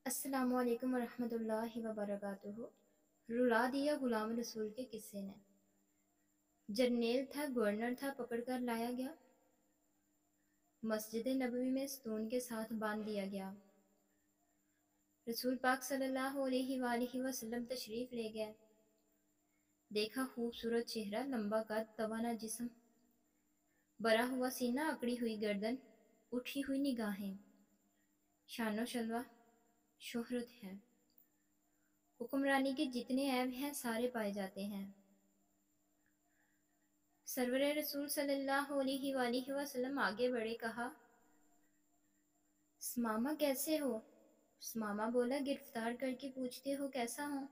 السلام علیکم ورحمۃ اللہ وبرکاتہ۔ رلا دیا غلام رسول کے قصے نے۔ جرنیل تھا، گورنر تھا، پکڑ کر لایا گیا، مسجد نبوی میں ستون کے ساتھ باندھ دیا گیا۔ رسول پاک صلی اللہ علیہ وآلہ وسلم تشریف لے گئے۔ دیکھا خوبصورت چہرہ، لمبا قد، توانا جسم، بھرا ہوا سینہ، اکڑی ہوئی گردن، اٹھی ہوئی نگاہیں، شان و شلوہ، شہرت ہے۔ حکمرانی کے جتنے عیب ہیں سارے پائے جاتے ہیں۔ سرور رسول صلی اللہ علیہ وآلہ وسلم آگے بڑھے، کہا سمامہ کیسے ہو؟ سمامہ بولا گرفتار کر کے پوچھتے ہو کیسا ہوں؟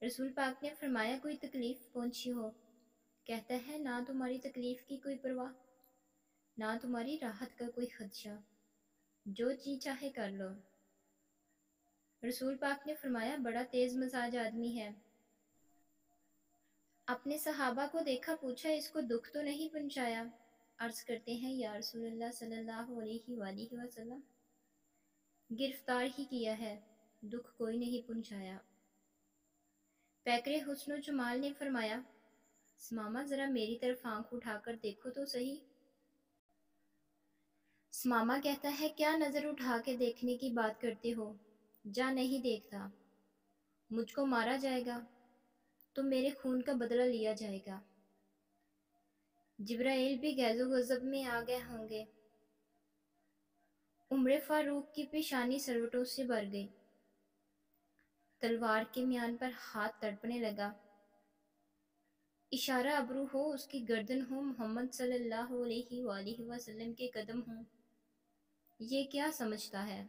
رسول پاک نے فرمایا کوئی تکلیف پہنچی ہو؟ کہتا ہے نہ تمہاری تکلیف کی کوئی پرواہ، نہ تمہاری راحت کا کوئی خدشہ، جو جی چاہے کر لو۔ رسول پاک نے فرمایا بڑا تیز مزاج آدمی ہے۔ اپنے صحابہ کو دیکھا، پوچھا اس کو دکھ تو نہیں پہنچایا؟ عرض کرتے ہیں یا رسول اللہ صلی اللہ علیہ وآلہ وسلم، گرفتار ہی کیا ہے، دکھ کوئی نہیں پہنچایا۔ پیکرے حسن و جمال نے فرمایا سمامہ ذرا میری طرف آنکھ اٹھا کر دیکھو تو صحیح۔ سمامہ کہتا ہے کیا نظر اٹھا کے دیکھنے کی بات کرتے ہو؟ جا نہیں دیکھتا، مجھ کو مارا جائے گا تو میرے خون کا بدلہ لیا جائے گا۔ جبرائیل بھی غیظ و غضب میں آ گئے ہوں گے۔ عمر فاروق کی پیشانی سروٹوں سے بھر گئی، تلوار کے میان پر ہاتھ تڑپنے لگا۔ اشارہ ابرو ہو، اس کی گردن ہو، محمد صلی اللہ علیہ وآلہ وسلم کے قدم ہوں، یہ کیا سمجھتا ہے؟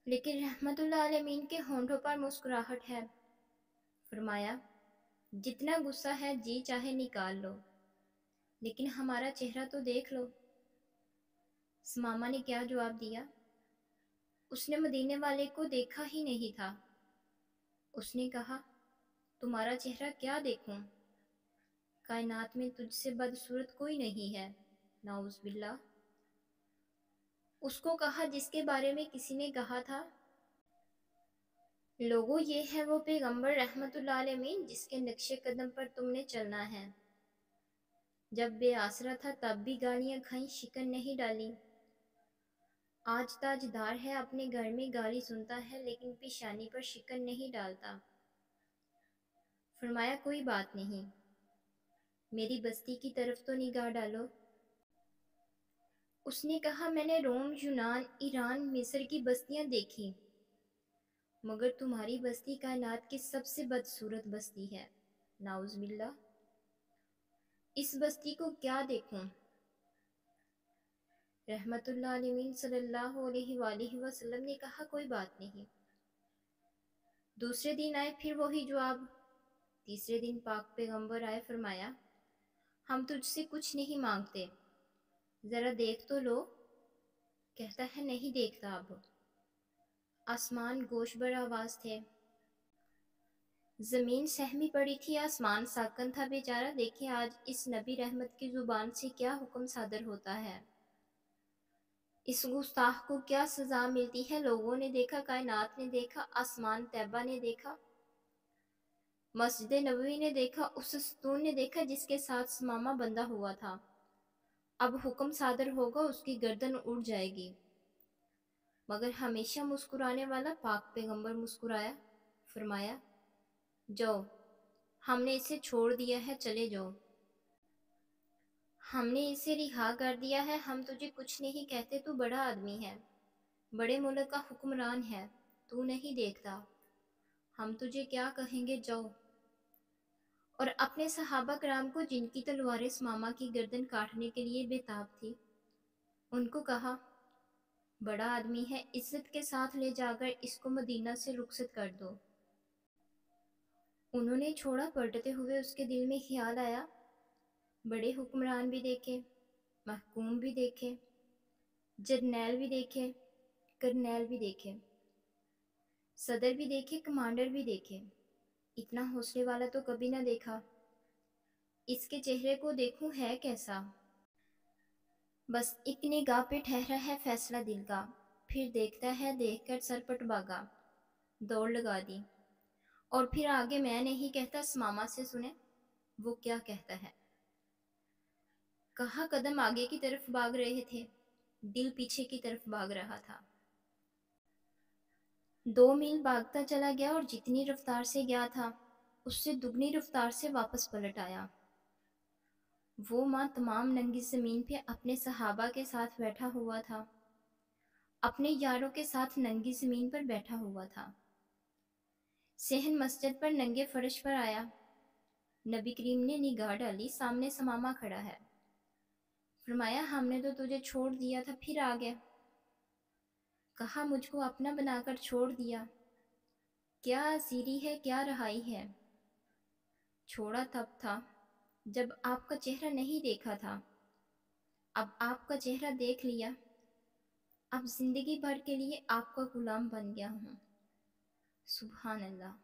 لیکن رحمت اللہ عالمین کے ہونٹوں پر مسکراہٹ ہے۔ فرمایا جتنا غصہ ہے جی چاہے نکال لو، لیکن ہمارا چہرہ تو دیکھ لو۔ سمامہ نے کیا جواب دیا؟ اس نے مدینے والے کو دیکھا ہی نہیں تھا۔ اس نے کہا تمہارا چہرہ کیا دیکھوں؟ کائنات میں تجھ سے بدصورت کوئی نہیں ہے، نعوذ باللہ۔ اس کو کہا جس کے بارے میں کسی نے کہا تھا لوگوں یہ ہے وہ پیغمبر رحمت اللہ علیہ جس کے نقش قدم پر تم نے چلنا ہے۔ جب بے آسرا تھا تب بھی گالیاں کھائیں، شکن نہیں ڈالی۔ آج تاجدار ہے، اپنے گھر میں گالی سنتا ہے لیکن پیشانی پر شکن نہیں ڈالتا۔ فرمایا کوئی بات نہیں، میری بستی کی طرف تو نگاہ ڈالو۔ اس نے کہا میں نے روم، یونان، ایران، مصر کی بستیاں دیکھی، مگر تمہاری بستی کائنات کی سب سے بدصورت بستی ہے، نعوذ باللہ۔ اس بستی کو کیا دیکھوں؟ رحمت اللہ علیہ صلی اللہ علیہ وآلہ وسلم نے کہا کوئی بات نہیں۔ دوسرے دن آئے پھر وہی جواب۔ تیسرے دن پاک پیغمبر آئے، فرمایا ہم تجھ سے کچھ نہیں مانگتے، ذرا دیکھ تو لو۔ کہتا ہے نہیں دیکھتا اب۔ آسمان گوش بر آواز تھے، زمین سہمی پڑی تھی، آسمان ساکن تھا بیچارہ۔ دیکھیں آج اس نبی رحمت کی زبان سے کیا حکم صادر ہوتا ہے، اس گستاخ کو کیا سزا ملتی ہے۔ لوگوں نے دیکھا، کائنات نے دیکھا، آسمان طیبہ نے دیکھا، مسجد نبوی نے دیکھا، اس ستون نے دیکھا جس کے ساتھ سمامہ بندھا ہوا تھا۔ اب حکم صادر ہوگا، اس کی گردن اڑ جائے گی۔ مگر ہمیشہ مسکرانے والا پاک پیغمبر مسکرایا، فرمایا جاؤ، ہم نے اسے چھوڑ دیا ہے، چلے جاؤ، ہم نے اسے رہا کر دیا ہے۔ ہم تجھے کچھ نہیں کہتے، تو بڑا آدمی ہے، بڑے ملک کا حکمران ہے، تو نہیں دیکھتا، ہم تجھے کیا کہیں گے، جاؤ۔ اور اپنے صحابہ کرام کو جن کی تلواریں سمامہ کی گردن کاٹنے کے لیے بے تاب تھی، ان کو کہا بڑا آدمی ہے، عزت کے ساتھ لے جا کر اس کو مدینہ سے رخصت کر دو۔ انہوں نے چھوڑا، پلٹتے ہوئے اس کے دل میں خیال آیا بڑے حکمران بھی دیکھے، محکوم بھی دیکھے، جرنیل بھی دیکھے، کرنیل بھی دیکھے، صدر بھی دیکھے، کمانڈر بھی دیکھے، اتنا حوصلے والا تو کبھی نہ دیکھا۔ اس کے چہرے کو دیکھوں ہے کیسا؟ بس ایک نگاہ پہ ٹھہرا ہے فیصلہ دل کا، پھر دیکھتا ہے دیکھ کر سر پٹ بھاگا، دوڑ لگا دی۔ اور پھر آگے میں نہیں کہتا، ماما سے سنیں وہ کیا کہتا ہے۔ کہا قدم آگے کی طرف بھاگ رہے تھے، دل پیچھے کی طرف بھاگ رہا تھا۔ 2 میل بھاگتا چلا گیا اور جتنی رفتار سے گیا تھا اس سے دگنی رفتار سے واپس پلٹ آیا۔ وہ ماں تمام ننگی زمین پہ اپنے صحابہ کے ساتھ بیٹھا ہوا تھا، اپنے یاروں کے ساتھ ننگی زمین پر بیٹھا ہوا تھا۔ صحن مسجد پر ننگے فرش پر آیا۔ نبی کریم نے نگاہ ڈالی، سامنے سماما کھڑا ہے۔ فرمایا ہم نے تو تجھے چھوڑ دیا تھا، پھر آ گیا۔ کہا مجھ کو اپنا بنا کر چھوڑ دیا، کیا اسیری ہے کیا رہائی ہے۔ چھوڑا تب تھا جب آپ کا چہرہ نہیں دیکھا تھا، اب آپ کا چہرہ دیکھ لیا، اب زندگی بھر کے لیے آپ کا غلام بن گیا ہوں۔ سبحان اللہ۔